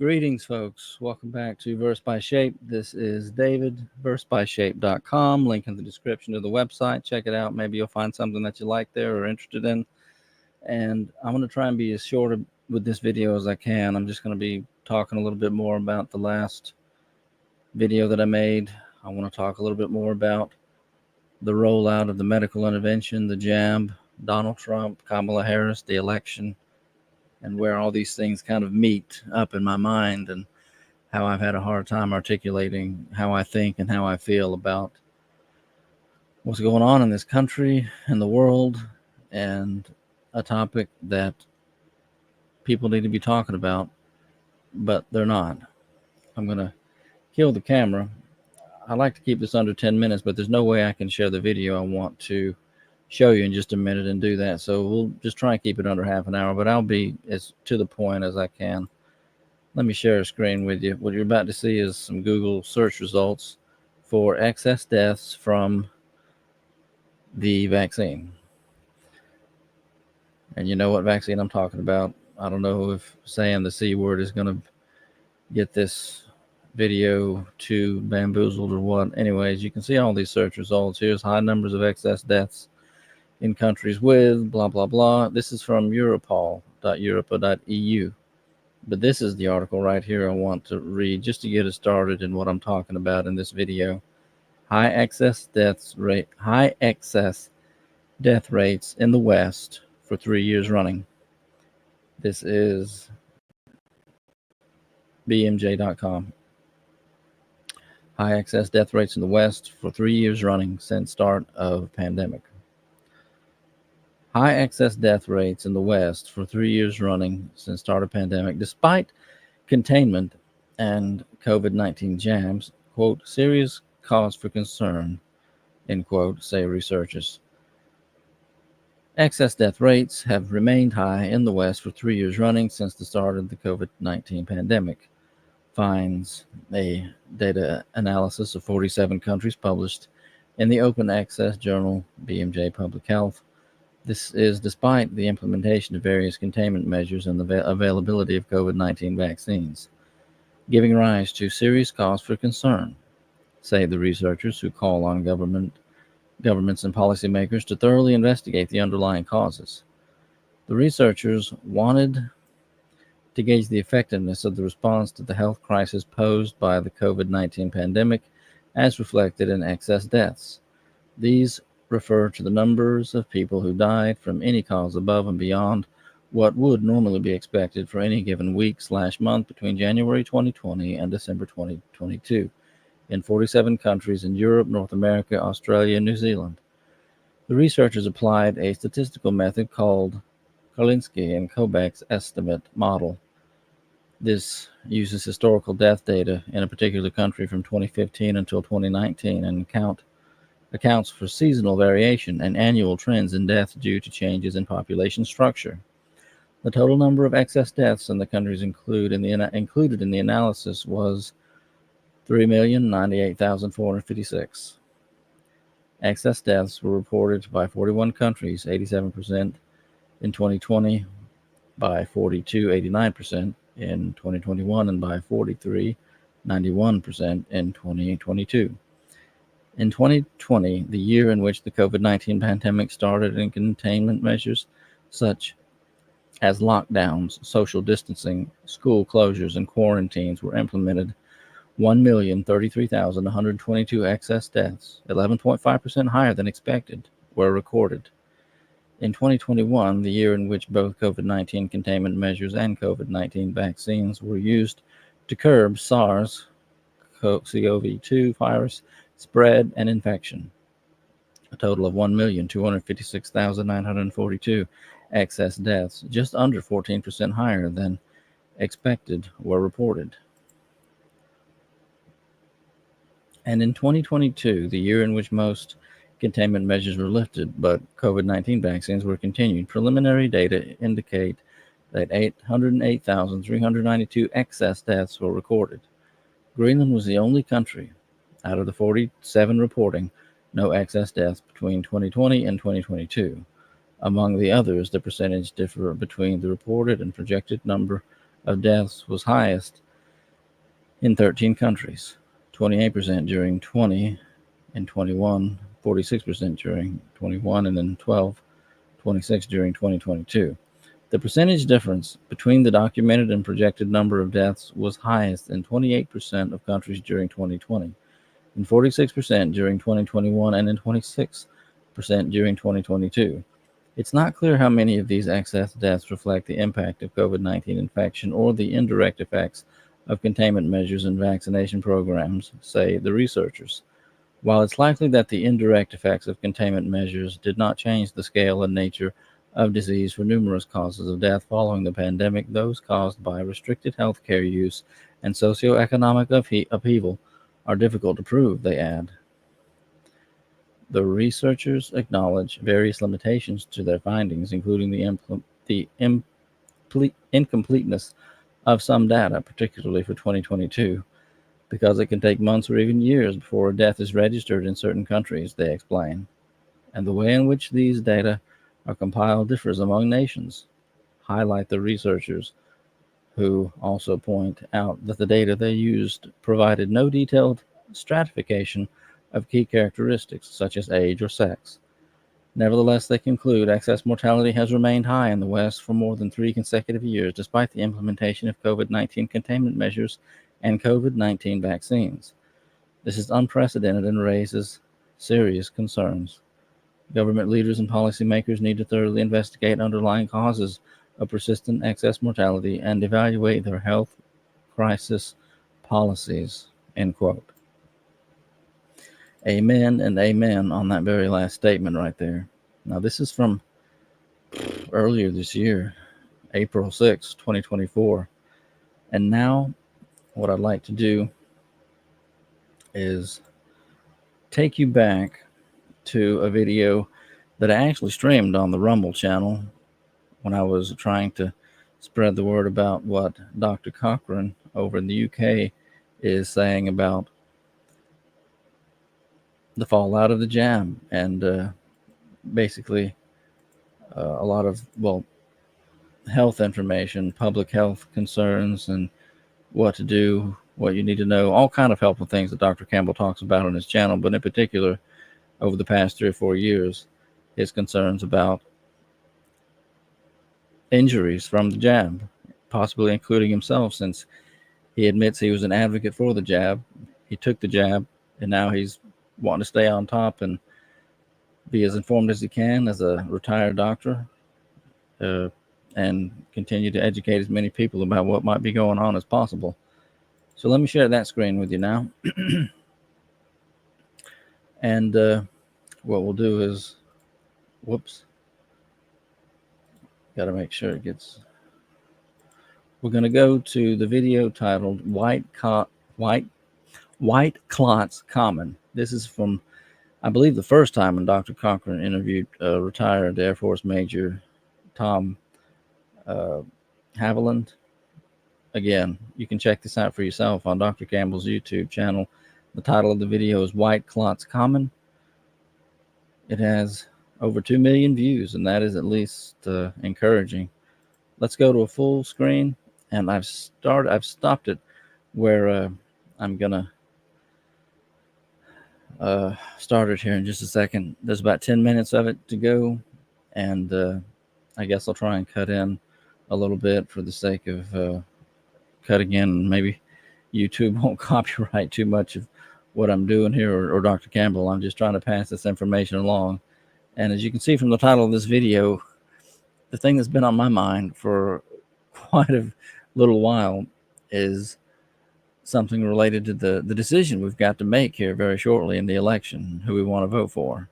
Greetings, folks. Welcome back to Verse by Shape. This is David, versebyshape.com. Link in the description of the website. Check it out. Maybe you'll find something that you like there or interested in. And I'm going to try and be as short with this video as I can. I'm just going to be talking a little bit more about the last video that I made. I want to talk a little bit more about the rollout of the medical intervention, the jab, Donald Trump, Kamala Harris, the election, and where all these things kind of meet up in my mind, and how I've had a hard time articulating how I think and how I feel about what's going on in this country and the world, and a topic that people need to be talking about, but they're not. I'm going to kill the camera. I like to keep this under 10 minutes, but there's no way I can share the video I want to show you in just a minute and do that. So we'll just try and keep it under half an hour, but I'll be as to the point as I can. Let me share a screen with you. What you're about to see is some Google search results for excess deaths from the vaccine. And you know what vaccine I'm talking about. I don't know if saying the C word is going to get this video too bamboozled or what. Anyways, you can see all these search results. Here's high numbers of excess deaths in countries with blah, blah, blah. This is from europol.europa.eu. But this is the article right here I want to read just to get us started in what I'm talking about in this video. High excess death rates in the West for 3 years running. This is bmj.com. High excess death rates in the West for 3 years running since start of pandemic. High excess death rates in the West for 3 years running since start of pandemic, despite containment and COVID-19 jabs, quote, serious cause for concern, end quote, say researchers. Excess death rates have remained high in the West for 3 years running since the start of the COVID-19 pandemic, finds a data analysis of 47 countries published in the open access journal BMJ Public Health. This is despite the implementation of various containment measures and the availability of COVID-19 vaccines, giving rise to serious cause for concern, say the researchers who call on governments and policymakers to thoroughly investigate the underlying causes. The researchers wanted to gauge the effectiveness of the response to the health crisis posed by the COVID-19 pandemic as reflected in excess deaths. These refer to the numbers of people who died from any cause above and beyond what would normally be expected for any given week/month between January 2020 and December 2022 in 47 countries in Europe, North America, Australia, and New Zealand. The researchers applied a statistical method called Kolinsky and Kobek's estimate model. This uses historical death data in a particular country from 2015 until 2019 and accounts for seasonal variation and annual trends in death due to changes in population structure. The total number of excess deaths in the countries included in the analysis was 3,098,456. Excess deaths were reported by 41 countries, 87% in 2020, by 42, 89% in 2021, and by 43, 91% in 2022. In 2020, the year in which the COVID-19 pandemic started, and containment measures such as lockdowns, social distancing, school closures, and quarantines were implemented, 1,033,122 excess deaths, 11.5% higher than expected, were recorded. In 2021, the year in which both COVID-19 containment measures and COVID-19 vaccines were used to curb SARS-CoV-2 virus spread and infection, a total of 1,256,942 excess deaths, just under 14% higher than expected, were reported. And in 2022, the year in which most containment measures were lifted, but COVID-19 vaccines were continued, preliminary data indicate that 808,392 excess deaths were recorded. Greenland was the only country out of the 47 reporting no excess deaths between 2020 and 2022. Among the others, the percentage differ between the reported and projected number of deaths was highest in 13 countries, 28% during 20 and 21, 46% during 21, and then 12, 26 during 2022. The percentage difference between the documented and projected number of deaths was highest in 28% of countries during 2020, in 46% during 2021, and in 26% during 2022. It's not clear how many of these excess deaths reflect the impact of COVID-19 infection or the indirect effects of containment measures and vaccination programs, say the researchers. While it's likely that the indirect effects of containment measures did not change the scale and nature of disease for numerous causes of death following the pandemic, those caused by restricted healthcare use and socioeconomic upheaval are difficult to prove, they add. The researchers acknowledge various limitations to their findings, including the incompleteness of some data, particularly for 2022, because it can take months or even years before a death is registered in certain countries, they explain. And the way in which these data are compiled differs among nations, highlight the researchers, who also point out that the data they used provided no detailed stratification of key characteristics such as age or sex. Nevertheless, they conclude excess mortality has remained high in the West for more than 3 consecutive years, despite the implementation of COVID-19 containment measures and COVID-19 vaccines. This is unprecedented and raises serious concerns. Government leaders and policymakers need to thoroughly investigate underlying causes of persistent excess mortality and evaluate their health crisis policies. End quote. Amen and amen on that very last statement right there. Now, this is from earlier this year, April 6, 2024. And now, what I'd like to do is take you back to a video that I actually streamed on the Rumble channel when I was trying to spread the word about what Dr. Cochran over in the UK is saying about the fallout of the jab and basically a lot of, well, health information, public health concerns, and what to do, what you need to know, all kind of helpful things that Dr. Campbell talks about on his channel, but in particular, over the past 3 or 4 years, his concerns about injuries from the jab, possibly including himself, since he admits he was an advocate for the jab. He took the jab, and now he's wanting to stay on top and be as informed as he can as a retired doctor, and continue to educate as many people about what might be going on as possible. So let me share that screen with you now. And what we'll do is, whoops, got to make sure it gets. We're going to go to the video titled White Clots Common. This is from, I believe, the first time when Dr. Cochran interviewed retired Air Force Major Tom Haviland. Again, you can check this out for yourself on Dr. Campbell's YouTube channel. The title of the video is White Clots Common. It has over 2 million views, and that is at least encouraging. Let's go to a full screen, and I've stopped it where I'm gonna start it here in just a second. There's about 10 minutes of it to go, and I guess I'll try and cut in a little bit for the sake of cutting in. Maybe YouTube won't copyright too much of what I'm doing here, or Dr. Campbell. I'm just trying to pass this information along. And as you can see from the title of this video, the thing that's been on my mind for quite a little while is something related to the decision we've got to make here very shortly in the election, who we want to vote for.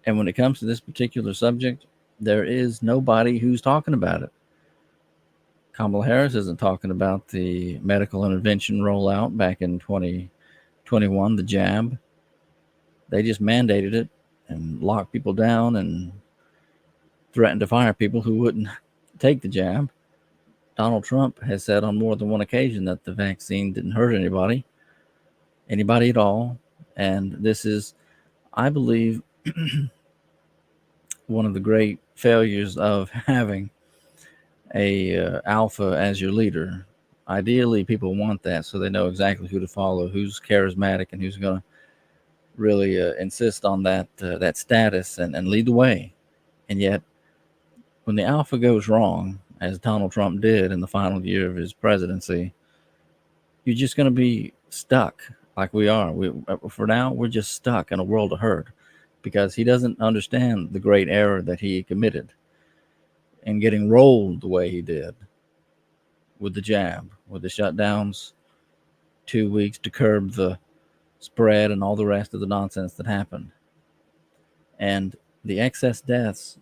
And when it comes to this particular subject, there is nobody who's talking about it. Kamala Harris isn't talking about the medical intervention rollout back in 2021, the jab. They just mandated it and locked people down and threatened to fire people who wouldn't take the jab. Donald Trump has said on more than one occasion that the vaccine didn't hurt anybody at all. And this is, I believe, one of the great failures of having a alpha as your leader. ideally, people want that so they know exactly who to follow, who's charismatic, and who's going to really insist on that status and lead the way. And yet, when the alpha goes wrong, as Donald Trump did in the final year of his presidency, you're just going to be stuck like we are. For now, we're just stuck in a world of hurt because he doesn't understand the great error that he committed in getting rolled the way he did with the jab, with the shutdowns, 2 weeks to curb the spread and all the rest of the nonsense that happened. And the excess deaths,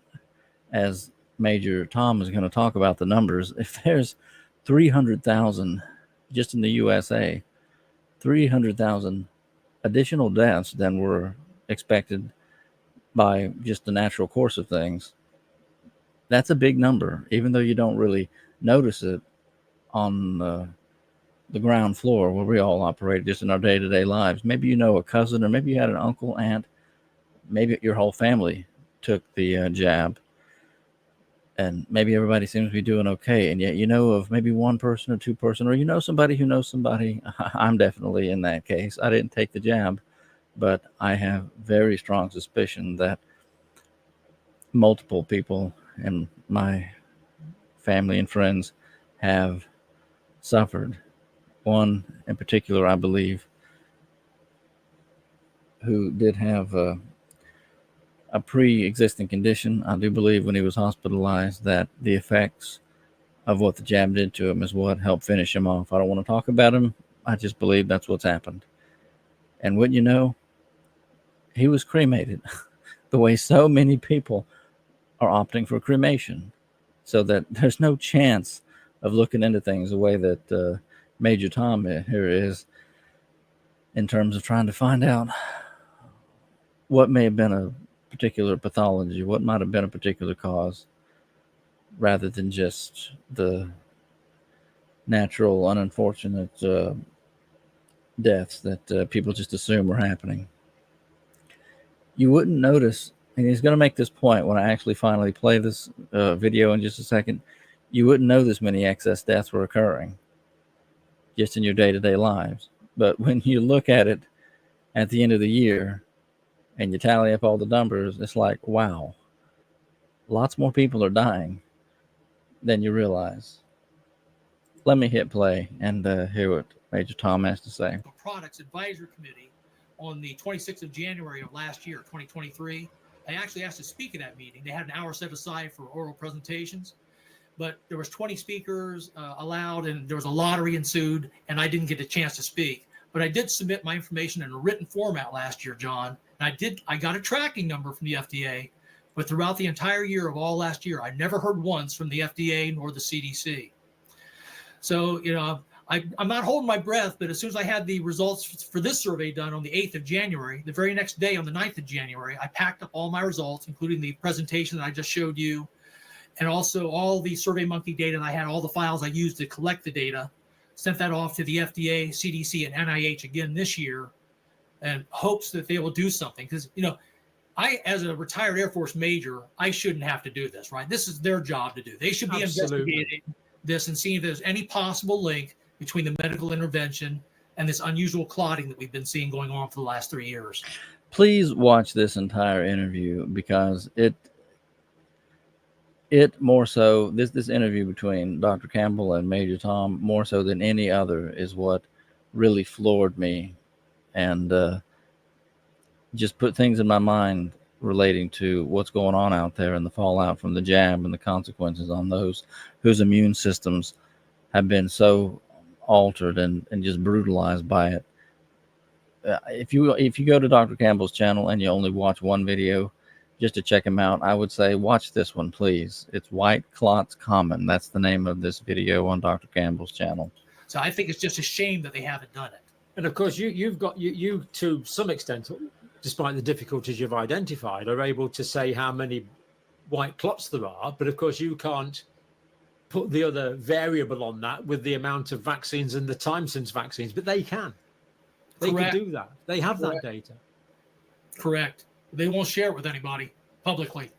as Major Tom is going to talk about the numbers, if there's 300,000 just in the USA, 300,000 additional deaths than were expected by just the natural course of things, that's a big number, even though you don't really notice it on the ground floor where we all operate just in our day-to-day lives. Maybe you know a cousin, or maybe you had an uncle, aunt, maybe your whole family took the jab, and maybe everybody seems to be doing okay, and yet you know of maybe one person or two person, or you know somebody who knows somebody. I'm definitely in that case. I didn't take the jab, but I have very strong suspicion that multiple people in my family and friends have suffered. One in particular, I believe, who did have a pre-existing condition. I do believe when he was hospitalized that the effects of what the jab did to him is what helped finish him off. I don't want to talk about him. I just believe that's what's happened. And wouldn't you know, he was cremated the way so many people are opting for cremation, so that there's no chance of looking into things the way that Major Tom here is, in terms of trying to find out what may have been a particular pathology, what might have been a particular cause, rather than just the natural, unfortunate deaths that people just assume are happening. You wouldn't notice, and he's going to make this point when I actually finally play this video in just a second, you wouldn't know this many excess deaths were occurring just in your day-to-day lives. But when you look at it at the end of the year and you tally up all the numbers, it's like, wow, lots more people are dying than you realize. Let me hit play and hear what Major Tom has to say. Products Advisory Committee on the 26th of January of last year, 2023. I actually asked to speak at that meeting. They had an hour set aside for oral presentations, but there was 20 speakers allowed, and there was a lottery ensued, and I didn't get a chance to speak. But I did submit my information in a written format last year, John, and I got a tracking number from the FDA, but throughout the entire year of all last year, I never heard once from the FDA nor the CDC. So, I'm not holding my breath, but as soon as I had the results for this survey done on the 8th of January, the very next day on the 9th of January, I packed up all my results, including the presentation that I just showed you, and also all the SurveyMonkey data. And I had all the files I used to collect the data, sent that off to the FDA, CDC, and NIH again this year, and hopes that they will do something. Because, I, as a retired Air Force major, I shouldn't have to do this, right? This is their job to do. They should be investigating this and seeing if there's any possible link between the medical intervention and this unusual clotting that we've been seeing going on for the last 3 years. Please watch this entire interview, because it more so, this interview between Dr. Campbell and Major Tom, more so than any other, is what really floored me and just put things in my mind relating to what's going on out there and the fallout from the jab and the consequences on those whose immune systems have been so altered and just brutalized by it. If you go to Dr. Campbell's channel and you only watch one video just to check him out, I would say watch this one, please. It's White Clots Common. That's the name of this video on Dr. Campbell's channel. So I think it's just a shame that they haven't done it. And of course, you to some extent, despite the difficulties you've identified, are able to say how many white clots there are. But of course, you can't put the other variable on that with the amount of vaccines and the time since vaccines, but they can. They can do that. They have that data. Correct. They won't share it with anybody publicly.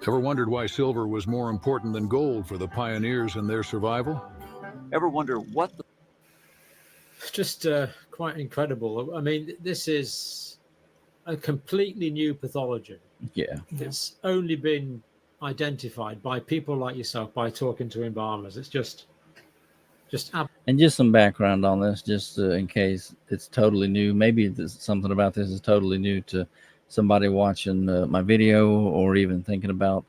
Ever wondered why silver was more important than gold for the pioneers and their survival? Ever wonder what the Just quite incredible. I mean, this is a completely new pathology. Yeah. It's only been identified by people like yourself by talking to embalmers. It's just And just some background on this, just in case it's totally new. Maybe something about this is totally new to somebody watching my video, or even thinking about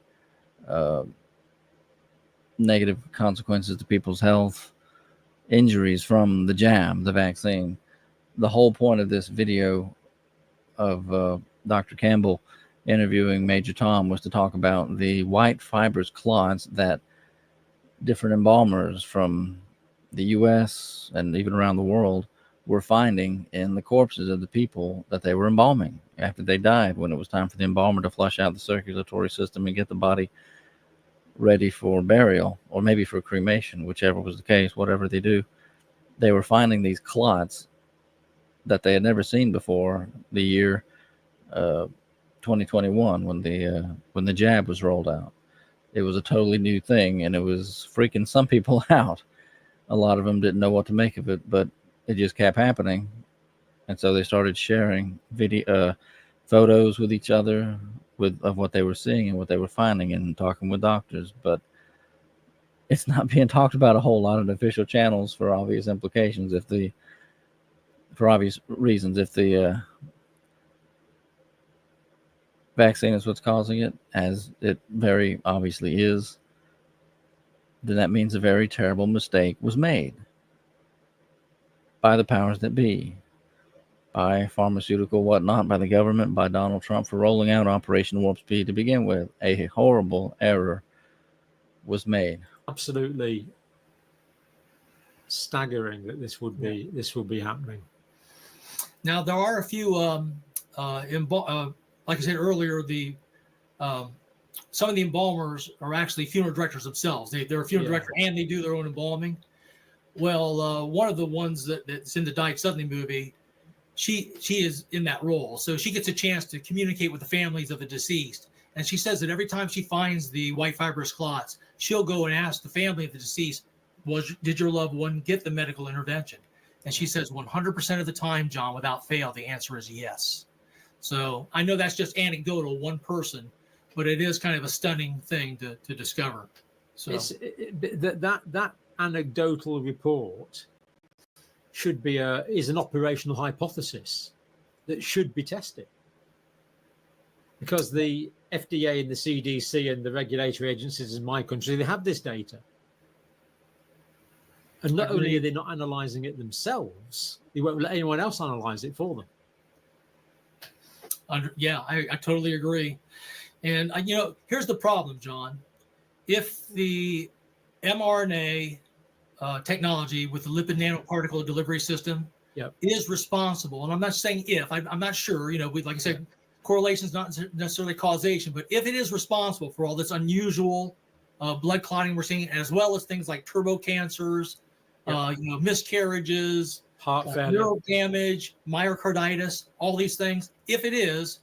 negative consequences to people's health, injuries from the jab, the vaccine. The whole point of this video of Dr. Campbell interviewing Major Tom was to talk about the white fibrous clots that different embalmers from the US and even around the world were finding in the corpses of the people that they were embalming after they died, when it was time for the embalmer to flush out the circulatory system and get the body ready for burial, or maybe for cremation, whichever was the case. Whatever they do, they were finding these clots that they had never seen before the year 2021, when the jab was rolled out. It was a totally new thing, and it was freaking some people out. A lot of them didn't know what to make of it, but it just kept happening. And so they started sharing photos with each other of what they were seeing and what they were finding, and talking with doctors. But it's not being talked about a whole lot on official channels for obvious implications. For obvious reasons, if the vaccine is what's causing it, as it very obviously is, then that means a very terrible mistake was made by the powers that be, by pharmaceutical whatnot, by the government, by Donald Trump, for rolling out Operation Warp Speed to begin with. A horrible error was made. absolutely staggering that this would be happening. Now, there are a few, like I said earlier, some of the embalmers are actually funeral directors themselves. They're a funeral director, and they do their own embalming. Well, one of the ones that's in the Died Suddenly movie, she is in that role. So she gets a chance to communicate with the families of the deceased. And she says that every time she finds the white fibrous clots, she'll go and ask the family of the deceased, did your loved one get the medical intervention? And she says 100% of the time, John, without fail, the answer is yes. So I know that's just anecdotal, one person, but it is kind of a stunning thing to discover. So that anecdotal report should be is an operational hypothesis that should be tested, because the FDA and the CDC and the regulatory agencies in my country, they have this data. And not only are they not analyzing it themselves, they won't let anyone else analyze it for them. I totally agree. And, here's the problem, John. If the mRNA technology with the lipid nanoparticle delivery system is responsible, and I'm not saying if, I'm not sure, like I said, correlation is not necessarily causation, but if it is responsible for all this unusual blood clotting we're seeing, as well as things like turbo cancers, miscarriages, heart failure, neural damage, myocarditis, all these things, if it is,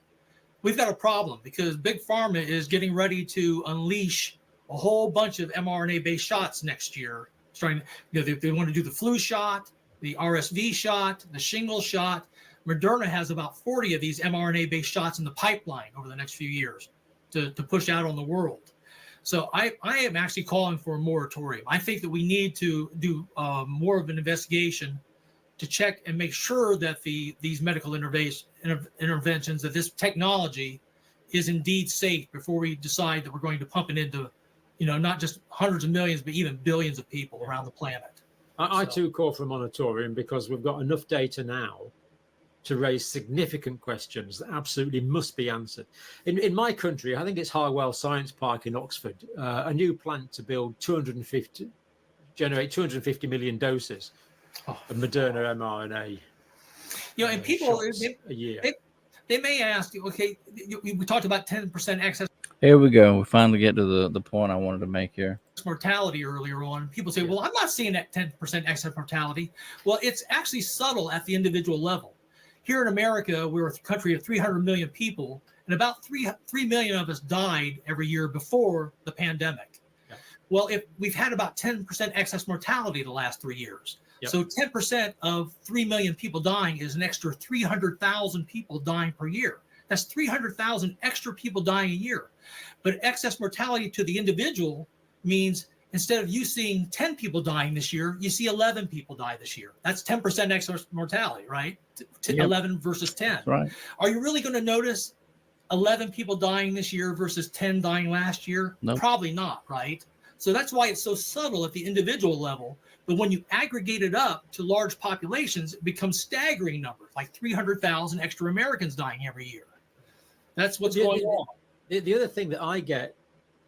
we've got a problem, because Big Pharma is getting ready to unleash a whole bunch of mRNA-based shots next year. Starting, they want to do the flu shot, the RSV shot, the shingles shot. Moderna has about 40 of these mRNA-based shots in the pipeline over the next few years to push out on the world. So I am actually calling for a moratorium. I think that we need to do more of an investigation to check and make sure that these medical interventions, that this technology is indeed safe, before we decide that we're going to pump it into, not just hundreds of millions, but even billions of people around the planet. I too call for a moratorium, because we've got enough data now to raise significant questions that absolutely must be answered. In my country, I think it's Harwell Science Park in Oxford, a new plant to generate 250 million doses of Moderna mRNA. And people a year. They may ask, okay, we talked about 10% excess. Here we go. We finally get to the point I wanted to make here. Mortality earlier on. People say, well, I'm not seeing that 10% excess mortality. Well, it's actually subtle at the individual level. Here in America, we're a country of 300 million people, and about 3 million of us died every year before the pandemic. Well, if we've had about 10% excess mortality the last 3 years. Yep. So 10% of 3 million people dying is an extra 300,000 people dying per year. That's 300,000 extra people dying a year. But excess mortality to the individual means instead of you seeing 10 people dying this year, you see 11 people die this year. That's 10% excess mortality, right? Yep. 11 versus 10. That's right. Are you really going to notice 11 people dying this year versus 10 dying last year? Nope. Probably not, right? So that's why it's so subtle at the individual level. But when you aggregate it up to large populations, it becomes staggering numbers, like 300,000 extra Americans dying every year. That's what's going on. The other thing that I get,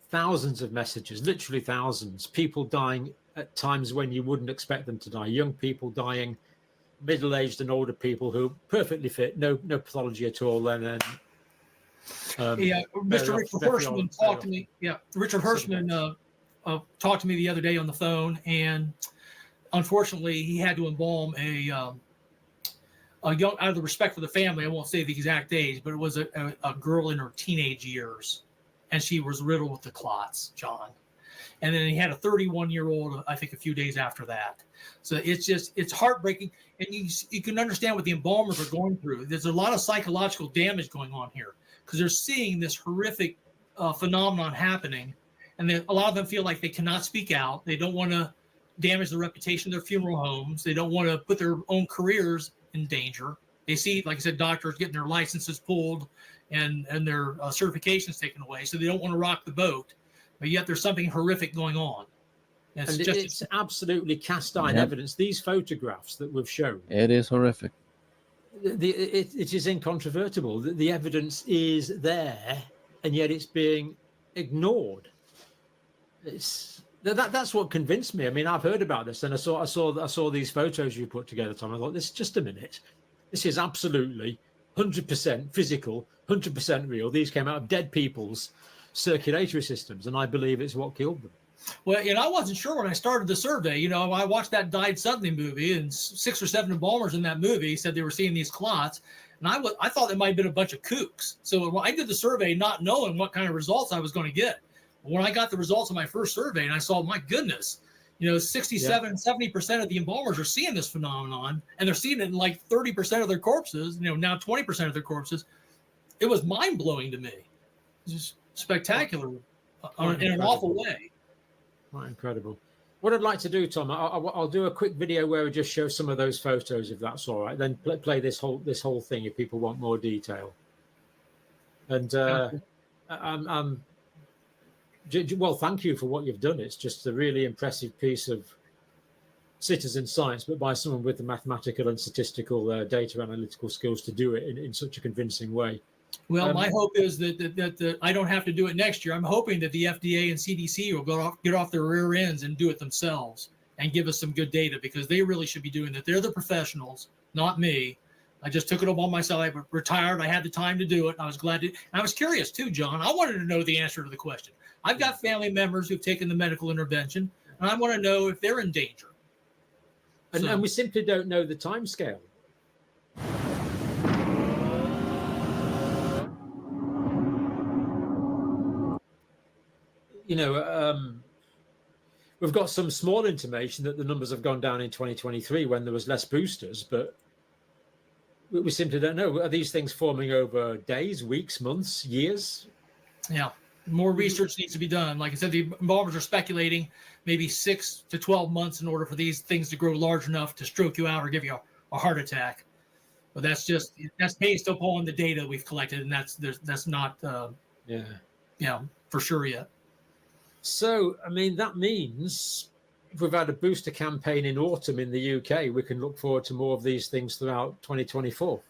thousands of messages, literally thousands, people dying at times when you wouldn't expect them to die, young people dying, middle-aged and older people who are perfectly fit, no pathology at all. And Mr. Richard Hirschman talked to me. Yeah, Richard Hirschman talked to me the other day on the phone, and unfortunately, he had to embalm a young, out of the respect for the family, I won't say the exact age, but it was a girl in her teenage years, and she was riddled with the clots, John. And then he had a 31-year-old, I think, a few days after that. So it's heartbreaking, and you can understand what the embalmers are going through. There's a lot of psychological damage going on here because they're seeing this horrific phenomenon happening, and a lot of them feel like they cannot speak out. They don't want to damage the reputation of their funeral homes. They don't want to put their own careers in danger. They see, like I said, doctors getting their licenses pulled and their certifications taken away, so they don't want to rock the boat. But yet there's something horrific going on. It's absolutely cast iron evidence. These photographs that we've shown. It is horrific. It is incontrovertible. The evidence is there, and yet it's being ignored. That's what convinced me. I mean, I've heard about this, and I saw these photos you put together, Tom. I thought, this just a minute. This is absolutely 100% physical, 100% real. These came out of dead people's circulatory systems, and I believe it's what killed them. Well, I wasn't sure when I started the survey. I watched that Died Suddenly movie, and 6 or 7 embalmers in that movie said they were seeing these clots, and I thought it might have been a bunch of kooks. So I did the survey not knowing what kind of results I was going to get. When I got the results of my first survey and I saw, my goodness, 70% of the embalmers are seeing this phenomenon, and they're seeing it in like 30% of their corpses, now 20% of their corpses. It was mind-blowing to me. It's just spectacular in an awful way. Quite incredible. What I'd like to do, Tom, I'll do a quick video where we just show some of those photos, if that's all right. Then play this whole thing if people want more detail. And well, thank you for what you've done. It's just a really impressive piece of citizen science, but by someone with the mathematical and statistical data analytical skills to do it in such a convincing way. Well, my hope is that I don't have to do it next year. I'm hoping that the FDA and CDC will get off their rear ends and do it themselves and give us some good data, because they really should be doing that. They're the professionals, not me. I just took it upon myself. I retired. I had the time to do it. I was glad to. And I was curious too, John. I wanted to know the answer to the question. I've got family members who've taken the medical intervention, and I want to know if they're in danger. And we simply don't know the time scale. We've got some small intimation that the numbers have gone down in 2023 when there was less boosters, but we simply don't know. Are these things forming over days, weeks, months, years? Yeah. More research needs to be done. Like I said, the embalmers are speculating maybe 6 to 12 months in order for these things to grow large enough to stroke you out or give you a heart attack. But that's based upon the data we've collected, and that's not for sure yet. So, I mean, that means if we've had a booster campaign in autumn in the UK, we can look forward to more of these things throughout 2024.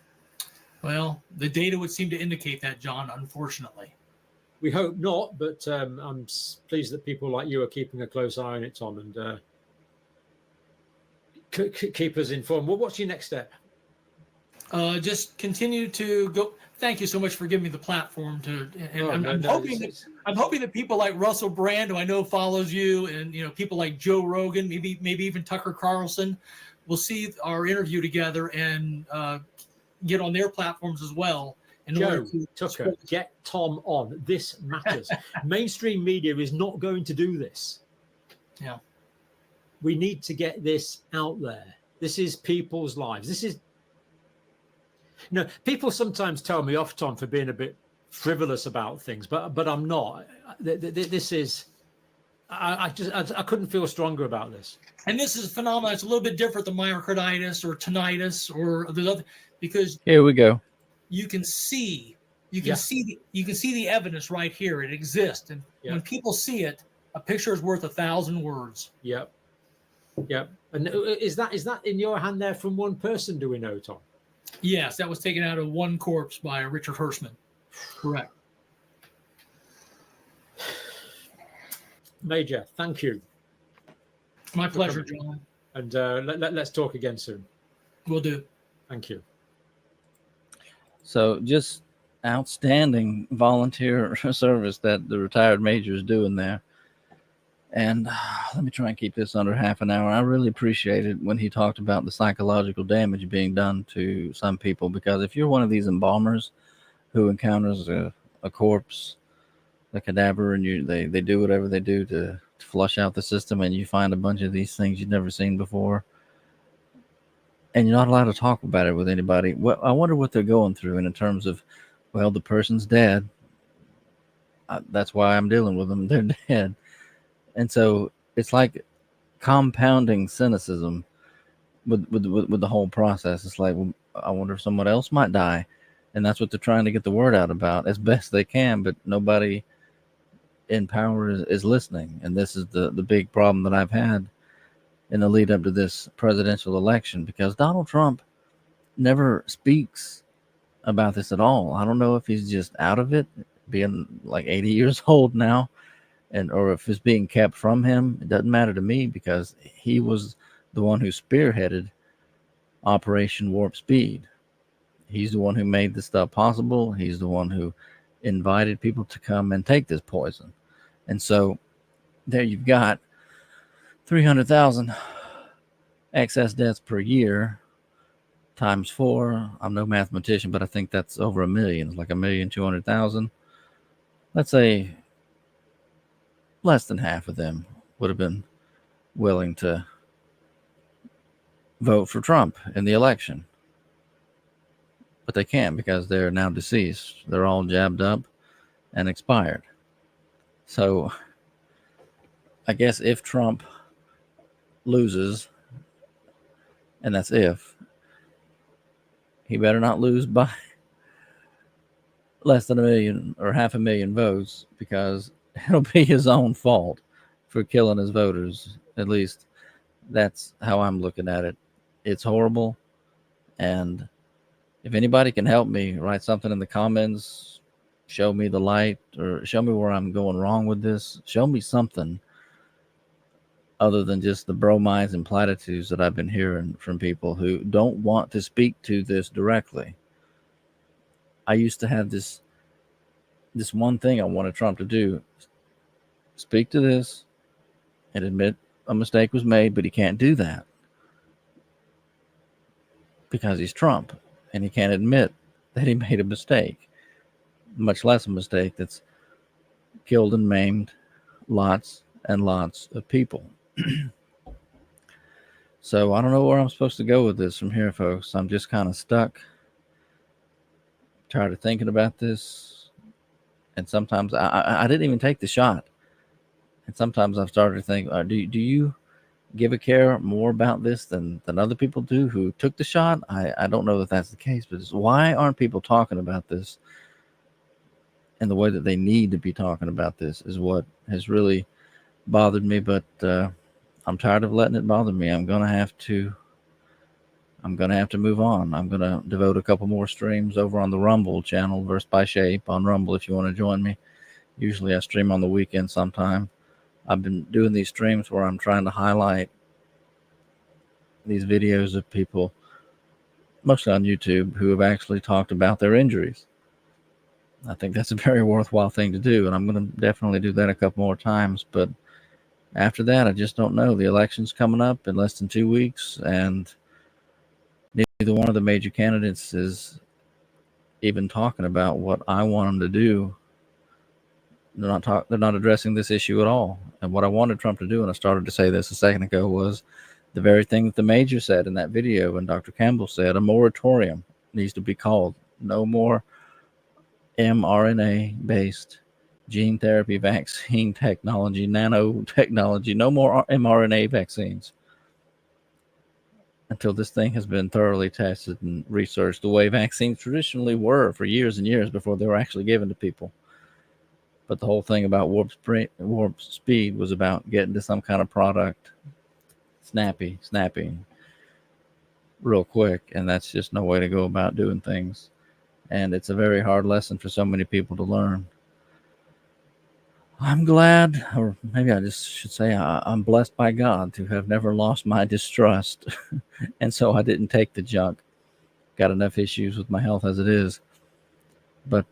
Well, the data would seem to indicate that, John, unfortunately. We hope not, but I'm pleased that people like you are keeping a close eye on it, Tom, and keep us informed. Well, what's your next step? Just continue to go. Thank you so much for giving me the platform to. And I'm hoping that people like Russell Brand, who I know follows you, and people like Joe Rogan, maybe even Tucker Carlson, will see our interview together and get on their platforms as well. Joe, Tucker, get Tom on. This matters. Mainstream media is not going to do this. Yeah. We need to get this out there. This is people's lives. This is, people sometimes tell me off, Tom, for being a bit frivolous about things, but I'm not. This is, I couldn't feel stronger about this. And this is a phenomenon. It's a little bit different than myocarditis or tinnitus or the other, because Here we go. you can see the evidence right here. It exists, and when people see it, a picture is worth 1,000 words. Yep. And is that in your hand there from one person? Do we know, Tom? Yes, that was taken out of one corpse by Richard Hirschman. Correct. Major, thank you. My pleasure, John. And let's talk again soon. Will do. Thank you. So just outstanding volunteer service that the retired major is doing there. And let me try and keep this under half an hour. I really appreciated when he talked about the psychological damage being done to some people, because if you're one of these embalmers who encounters a corpse, a cadaver, and they do whatever they do to flush out the system, and you find a bunch of these things you've never seen before, and you're not allowed to talk about it with anybody. Well, I wonder what they're going through in terms of, well, the person's dead. That's why I'm dealing with them. They're dead. And so it's like compounding cynicism with the whole process. It's like, well, I wonder if someone else might die. And that's what they're trying to get the word out about as best they can, but nobody in power is listening. And this is the big problem that I've had in the lead up to this presidential election, because Donald Trump never speaks about this at all. I don't know if he's just out of it, being like 80 years old now, or if it's being kept from him. It doesn't matter to me, because he was the one who spearheaded Operation Warp Speed. He's the one who made this stuff possible. He's the one who invited people to come and take this poison. And so there you've got 300,000 excess deaths per year times 4. I'm no mathematician, but I think that's over 1 million. It's like 1,200,000. Let's say less than half of them would have been willing to vote for Trump in the election. But they can't, because they're now deceased. They're all jabbed up and expired. So I guess if Trump loses, and that's if, he better not lose by less than 1 million or 500,000 votes, because it'll be his own fault for killing his voters. At least that's how I'm looking at it. It's horrible. And if anybody can help me, write something in the comments, show me the light, or show me where I'm going wrong with this. Show me something other than just the bromides and platitudes that I've been hearing from people who don't want to speak to this directly. I used to have this one thing I wanted Trump to do: speak to this and admit a mistake was made, but he can't do that because he's Trump, and he can't admit that he made a mistake, much less a mistake that's killed and maimed lots and lots of people. So I don't know where I'm supposed to go with this from here, folks. I'm just kind of stuck, tired of thinking about this. And sometimes I didn't even take the shot. And sometimes I've started to think, do you give a care more about this than other people do who took the shot? I don't know that that's the case, but why aren't people talking about this in the way that they need to be talking about this is what has really bothered me. But I'm tired of letting it bother me. I'm gonna have to move on. I'm gonna devote a couple more streams over on the Rumble channel, Verse by Shape on Rumble, if you want to join me. Usually I stream on the weekend sometime. I've been doing these streams where I'm trying to highlight these videos of people, mostly on YouTube, who have actually talked about their injuries. I think that's a very worthwhile thing to do, and I'm going to definitely do that a couple more times. But after that, I just don't know. The election's coming up in less than 2 weeks, and neither one of the major candidates is even talking about what I want them to do They're not addressing this issue at all. And what I wanted Trump to do, and I started to say this a second ago, was the very thing that the major said in that video, and Dr. Campbell said, a moratorium needs to be called. No more mRNA based gene therapy vaccine technology, nanotechnology, no more mRNA vaccines until this thing has been thoroughly tested and researched the way vaccines traditionally were for years and years before they were actually given to people. But the whole thing about warp speed was about getting to some kind of product snappy, real quick, and that's just no way to go about doing things. And it's a very hard lesson for so many people to learn. I'm glad, or maybe I just should say I'm blessed by God to have never lost my distrust. And so I didn't take the junk. Got enough issues with my health as it is. But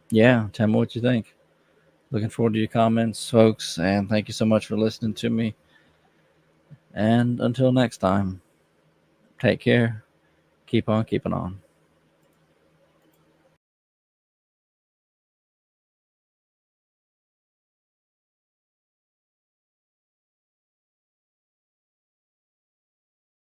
yeah, tell me what you think. Looking forward to your comments, folks. And thank you so much for listening to me. And until next time, take care. Keep on keeping on.